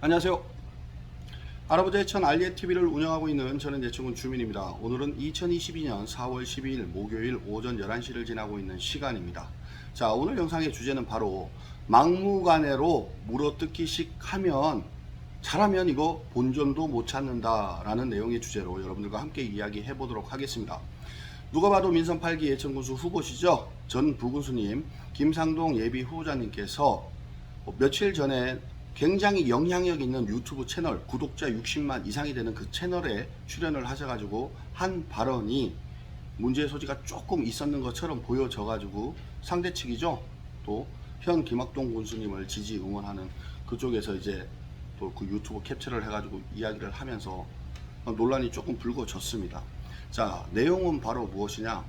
안녕하세요. 할아버지의 천 알리에TV를 운영하고 있는 저는 예천군 주민입니다. 오늘은 2022년 4월 12일 목요일 오전 11시를 지나고 있는 시간입니다. 자, 오늘 영상의 주제는 바로 막무가내로 물어뜯기식 하면 잘하면 이거 본전도 못 찾는다 라는 내용의 주제로 여러분들과 함께 이야기해 보도록 하겠습니다. 누가 봐도 민선 8기 예천군수 후보시죠? 전 부군수님 김상동 예비 후보자님께서 며칠 전에 굉장히 영향력 있는 유튜브 채널 구독자 60만 이상이 되는 그 채널에 출연을 하셔가지고 한 발언이 문제의 소지가 조금 있었는 것처럼 보여져가지고 상대 측이죠, 또 현 김학동 군수님을 지지 응원하는 그쪽에서 이제 또 그 유튜브 캡처를 해가지고 이야기를 하면서 논란이 조금 불거졌습니다. 자, 내용은 바로 무엇이냐,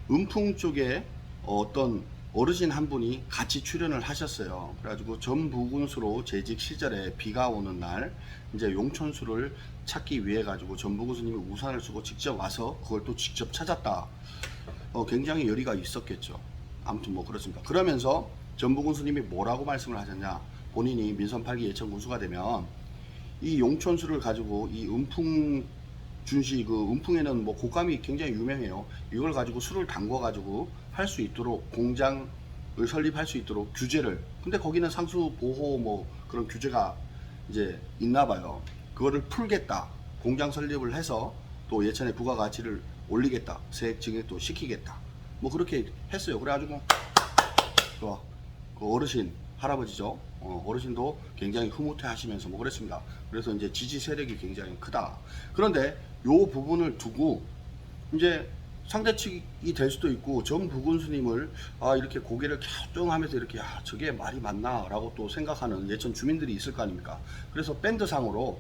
은풍 쪽에 어떤 어르신 한 분이 같이 출연을 하셨어요. 그래가지고 전 부군수로 재직 시절에 비가 오는 날 이제 용천수를 찾기 위해 가지고 전 부군수님이 우산을 쓰고 직접 와서 그걸 또 직접 찾았다. 굉장히 열의가 있었겠죠. 아무튼 뭐 그렇습니다. 그러면서 전 부군수님이 뭐라고 말씀을 하셨냐, 본인이 민선 8기 예천 군수가 되면 이 용천수를 가지고 이 은풍 준시, 그 은풍에는 뭐 곶감이 굉장히 유명해요. 이걸 가지고 술을 담궈 가지고 할 수 있도록 공장을 설립할 수 있도록 규제를, 근데 거기는 상수 보호 뭐 그런 규제가 이제 있나 봐요. 그거를 풀겠다, 공장 설립을 해서 또 예천의 부가가치를 올리겠다, 세액 증액도 시키겠다, 뭐 그렇게 했어요. 그래가지고 그 어르신 할아버지죠, 어르신도 굉장히 흐뭇해 하시면서 뭐 그랬습니다. 그래서 이제 지지 세력이 굉장히 크다. 그런데 요 부분을 두고 이제 상대 측이 될 수도 있고 전 부군수님을 이렇게 고개를 갸우뚱하면서 이렇게 저게 말이 맞나 라고 또 생각하는 예천 주민들이 있을 거 아닙니까. 그래서 밴드상으로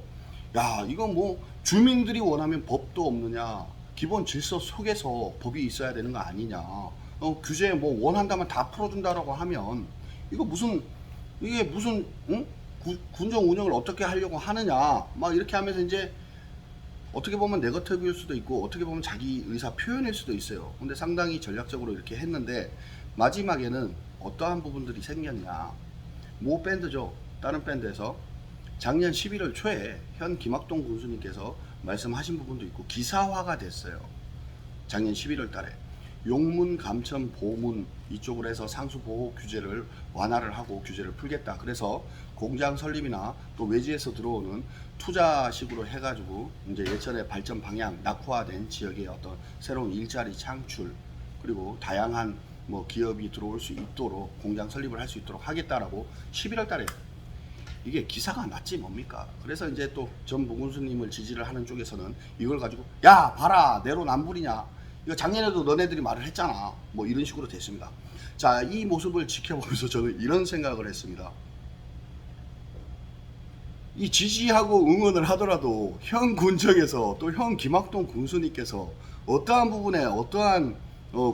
이건 뭐 주민들이 원하면 법도 없느냐, 기본 질서 속에서 법이 있어야 되는 거 아니냐, 규제 뭐 원한다면 다 풀어준다라고 하면 이게 무슨 응? 군정 운영을 어떻게 하려고 하느냐 막 이렇게 하면서 이제 어떻게 보면 네거티브일 수도 있고 어떻게 보면 자기 의사 표현일 수도 있어요. 근데 상당히 전략적으로 이렇게 했는데 마지막에는 어떠한 부분들이 생겼냐, 모 밴드죠, 다른 밴드에서 작년 11월 초에 현 김학동 군수님께서 말씀하신 부분도 있고 기사화가 됐어요. 작년 11월 달에 용문, 감천, 보문 이쪽으로 해서 상수 보호 규제를 완화를 하고 규제를 풀겠다. 그래서 공장 설립이나 또 외지에서 들어오는 투자식으로 해가지고 이제 예천의 발전 방향, 낙후화된 지역의 어떤 새로운 일자리 창출, 그리고 다양한 뭐 기업이 들어올 수 있도록 공장 설립을 할 수 있도록 하겠다라고 11월 달에 이게 기사가 났지 뭡니까. 그래서 이제 또 전 보군수님을 지지를 하는 쪽에서는 이걸 가지고 야 봐라 내로남불이냐, 이거 작년에도 너네들이 말을 했잖아, 뭐 이런 식으로 됐습니다. 자, 이 모습을 지켜보면서 저는 이런 생각을 했습니다. 이 지지하고 응원을 하더라도 현 군청에서 또 현 김학동 군수님께서 어떠한 부분에 어떠한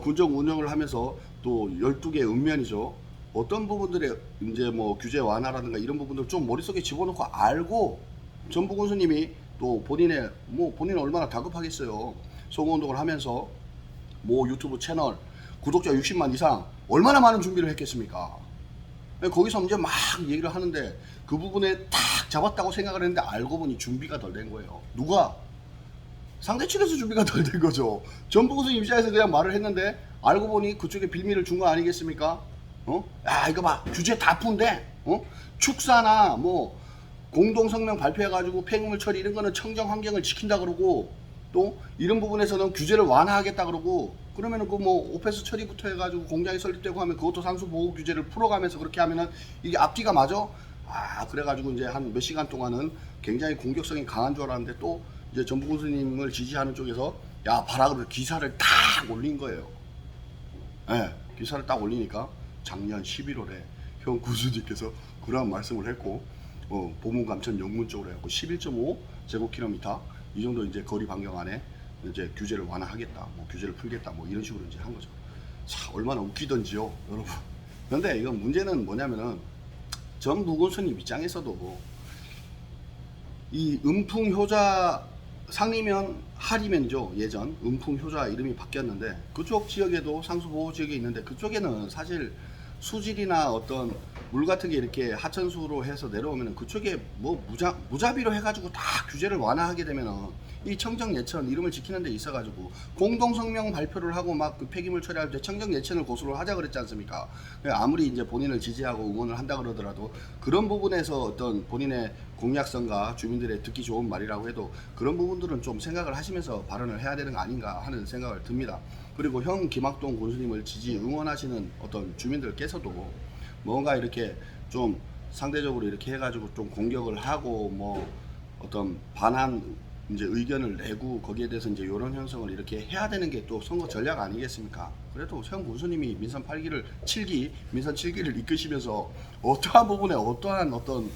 군정 운영을 하면서 또 12개 읍면이죠, 어떤 부분들에 이제 뭐 규제 완화라든가 이런 부분들 좀 머릿속에 집어넣고 알고 전부 군수님이 또 본인은 얼마나 다급하겠어요. 소모운동을 하면서 뭐 유튜브 채널 구독자 60만 이상 얼마나 많은 준비를 했겠습니까. 거기서 이제 막 얘기를 하는데 그 부분에 딱 잡았다고 생각을 했는데 알고 보니 준비가 덜 된 거예요. 누가? 상대 측에서 준비가 덜 된 거죠. 전부 군수 입장에서 그냥 말을 했는데 알고 보니 그쪽에 빌미를 준 거 아니겠습니까? 이거 봐, 규제 다 푼대. 축사나 뭐 공동성명 발표해가지고 폐기물 처리 이런 거는 청정 환경을 지킨다 그러고, 또 이런 부분에서는 규제를 완화하겠다 그러고, 그러면은 그 뭐 오페스 처리부터 해가지고 공장이 설립되고 하면 그것도 상수 보호 규제를 풀어가면서 그렇게 하면은 이게 앞뒤가 맞아? 그래가지고 이제 한 몇 시간 동안은 굉장히 공격성이 강한 줄 알았는데 또 이제 전부 군수님을 지지하는 쪽에서 야 봐라 그러고 기사를 딱 올린 거예요. 기사를 딱 올리니까 작년 11월에 현 군수님께서 그러한 말씀을 했고, 보문 감천 영문 쪽으로 해갖고 11.5 제곱킬로미터 이 정도 이제 거리 반경 안에 이제 규제를 완화하겠다, 뭐 규제를 풀겠다, 뭐 이런 식으로 이제 한 거죠. 자, 얼마나 웃기던지요, 여러분. 그런데 이건 문제는 뭐냐면은 전 부군수님 입장에서도 이 은풍효자 상리면 하리면이죠, 예전 은풍효자 이름이 바뀌었는데 그쪽 지역에도 상수보호 지역이 있는데 그쪽에는 사실 수질이나 어떤 물 같은 게 이렇게 하천수로 해서 내려오면은 그쪽에 뭐 무자비로 해가지고 다 규제를 완화하게 되면은 이 청정 예천 이름을 지키는 데 있어가지고 공동 성명 발표를 하고 막 그 폐기물 처리할 때 청정 예천을 고수를 하자 그랬지 않습니까? 아무리 이제 본인을 지지하고 응원을 한다 그러더라도 그런 부분에서 어떤 본인의 공약성과 주민들의 듣기 좋은 말이라고 해도 그런 부분들은 좀 생각을 하시면서 발언을 해야 되는 거 아닌가 하는 생각을 듭니다. 그리고 형 김학동 군수님을 지지 응원하시는 어떤 주민들께서도 뭔가 이렇게 좀 상대적으로 이렇게 해가지고 좀 공격을 하고 뭐 어떤 반한 이제 의견을 내고 거기에 대해서 이제 이런 형성을 이렇게 해야 되는 게 또 선거 전략 아니겠습니까? 그래도 형 군수님이 민선 8기를 7기 민선 7기를 이끄시면서 어떠한 부분에 어떠한 어떤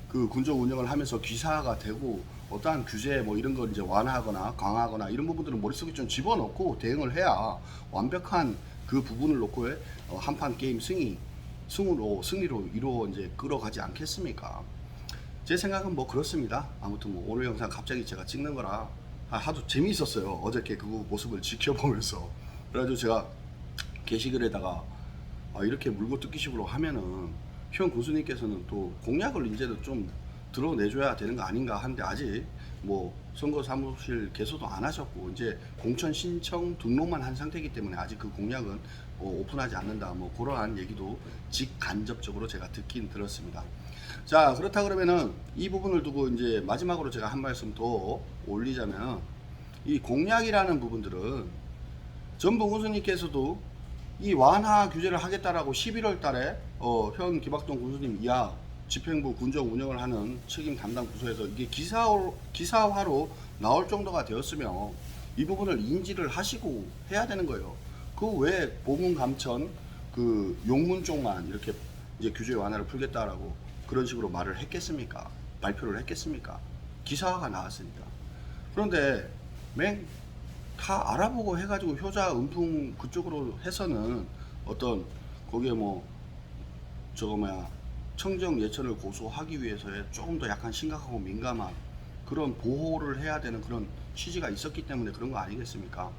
그 군정 운영을 하면서 귀사가 되고 어떠한 규제 뭐 이런 걸 이제 완화하거나 강화하거나 이런 부분들은 머릿속에 좀 집어넣고 대응을 해야 완벽한 그 부분을 놓고 한판 게임 승리로 이루어 이제 끌어가지 않겠습니까? 제 생각은 뭐 그렇습니다. 아무튼 뭐 오늘 영상 갑자기 제가 찍는 거라 하도 재미있었어요. 어저께 그 모습을 지켜보면서. 그래가지고 제가 게시글에다가 이렇게 물고 뜯기식으로 하면은 형 군수님께서는 또 공약을 이제도 좀 드러내줘야 되는 거 아닌가 하는데 아직 뭐 선거 사무실 개소도 안 하셨고 이제 공천 신청 등록만 한 상태이기 때문에 아직 그 공약은 오픈하지 않는다 뭐 그러한 얘기도 직간접적으로 제가 듣긴 들었습니다. 자, 그렇다 그러면은 이 부분을 두고 이제 마지막으로 제가 한 말씀 더 올리자면 이 공약이라는 부분들은 전부 군수님께서도 이 완화 규제를 하겠다라고 11월 달에 현 김학동 군수님 이하 집행부 군정 운영을 하는 책임 담당 부서에서 이게 기사화로 나올 정도가 되었으면 이 부분을 인지를 하시고 해야 되는 거예요. 그 왜 보문 감천 그 용문 쪽만 이렇게 이제 규제 완화를 풀겠다라고 그런 식으로 말을 했겠습니까? 발표를 했겠습니까? 기사화가 나왔으니까. 그런데 다 알아보고 해가지고 효자 은풍 그쪽으로 해서는 어떤 거기에 뭐 저거 뭐야 청정 예천을 고소하기 위해서의 조금 더 약간 심각하고 민감한 그런 보호를 해야 되는 그런 취지가 있었기 때문에 그런 거 아니겠습니까?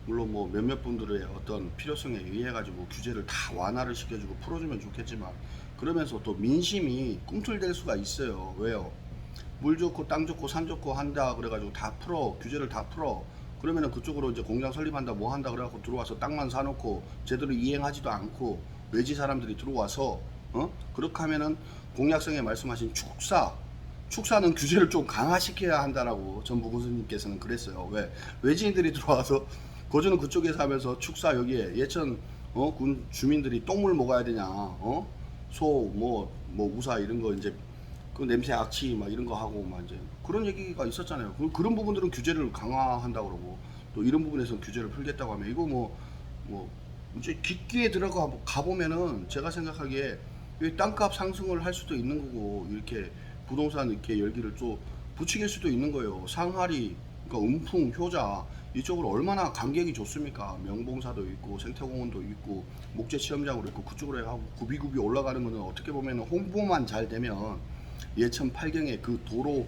물론 뭐 몇몇 분들의 어떤 필요성에 의해 가지고 규제를 다 완화를 시켜주고 풀어주면 좋겠지만 그러면서 또 민심이 꿈틀댈 수가 있어요. 왜요? 물 좋고 땅 좋고 산 좋고 한다 그래가지고 다 풀어 규제를 다 풀어 그러면은 그쪽으로 이제 공장 설립한다 뭐 한다 그래갖고 들어와서 땅만 사놓고 제대로 이행하지도 않고 외지 사람들이 들어와서 그렇게 하면은 공약성에 말씀하신 축사는 규제를 좀 강화시켜야 한다라고 전부 군수님께서는 그랬어요. 왜 외지인들이 들어와서 거주는 그쪽에서 하면서 축사 여기에 예천 군 주민들이 똥물 먹어야 되냐 소 뭐 우사 이런 거 이제 그 냄새 악취 막 이런 거 하고 막 이제 그런 얘기가 있었잖아요. 그런 부분들은 규제를 강화한다 그러고 또 이런 부분에서 규제를 풀겠다고 하면 이거 뭐 이제 깊게 들어가 보면은 제가 생각하기에 땅값 상승을 할 수도 있는 거고 이렇게 부동산 이렇게 열기를 좀 부추길 수도 있는 거예요. 상하리 그러니까 은풍 효자 이쪽으로 얼마나 간격이 좋습니까? 명봉사도 있고 생태공원도 있고 목재 체험장으로 있고 그쪽으로 하고 굽이굽이 올라가는 거는 어떻게 보면 홍보만 잘 되면 예천 8경에 그 도로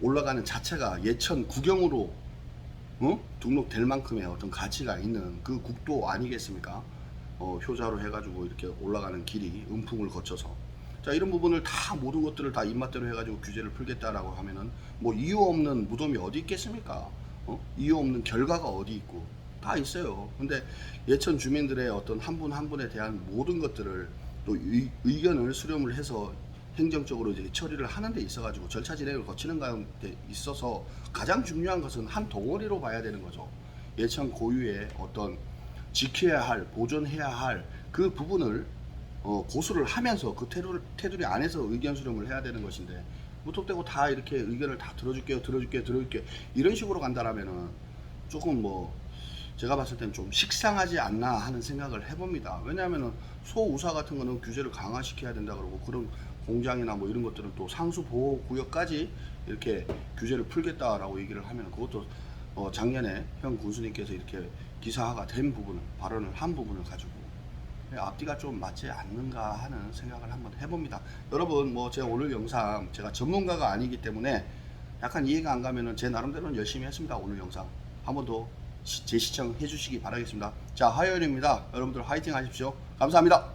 올라가는 자체가 예천 구경으로 등록될 만큼의 어떤 가치가 있는 그 국도 아니겠습니까? 효자로 해가지고 이렇게 올라가는 길이 은풍을 거쳐서 자 이런 부분을 다 모든 것들을 다 입맛대로 해가지고 규제를 풀겠다라고 하면은 뭐 이유 없는 무덤이 어디 있겠습니까? 이유 없는 결과가 어디 있고 다 있어요. 근데 예천 주민들의 어떤 한 분 한 분에 대한 모든 것들을 또 의견을 수렴을 해서 행정적으로 이제 처리를 하는 데 있어 가지고 절차 진행을 거치는 가운데 있어서 가장 중요한 것은 한 덩어리로 봐야 되는 거죠. 예천 고유의 어떤 지켜야 할 보존해야 할 그 부분을 고수를 하면서 그 테두리 안에서 의견 수렴을 해야 되는 것인데 무턱대고 다 이렇게 의견을 다 들어줄게요 이런 식으로 간다라면은 조금 뭐 제가 봤을 땐 좀 식상하지 않나 하는 생각을 해봅니다. 왜냐하면은 소우사 같은 거는 규제를 강화시켜야 된다 그러고 그런 공장이나 뭐 이런 것들은 또 상수 보호 구역까지 이렇게 규제를 풀겠다라고 얘기를 하면 그것도 작년에 현 군수님께서 이렇게 기사화가 된 부분을 발언을 한 부분을 가지고 앞뒤가 좀 맞지 않는가 하는 생각을 한번 해봅니다. 여러분 뭐 제가 오늘 영상 제가 전문가가 아니기 때문에 약간 이해가 안 가면은 제 나름대로는 열심히 했습니다. 오늘 영상 한 번 더 재시청해 주시기 바라겠습니다. 자 화요일입니다. 여러분들 화이팅 하십시오. 감사합니다.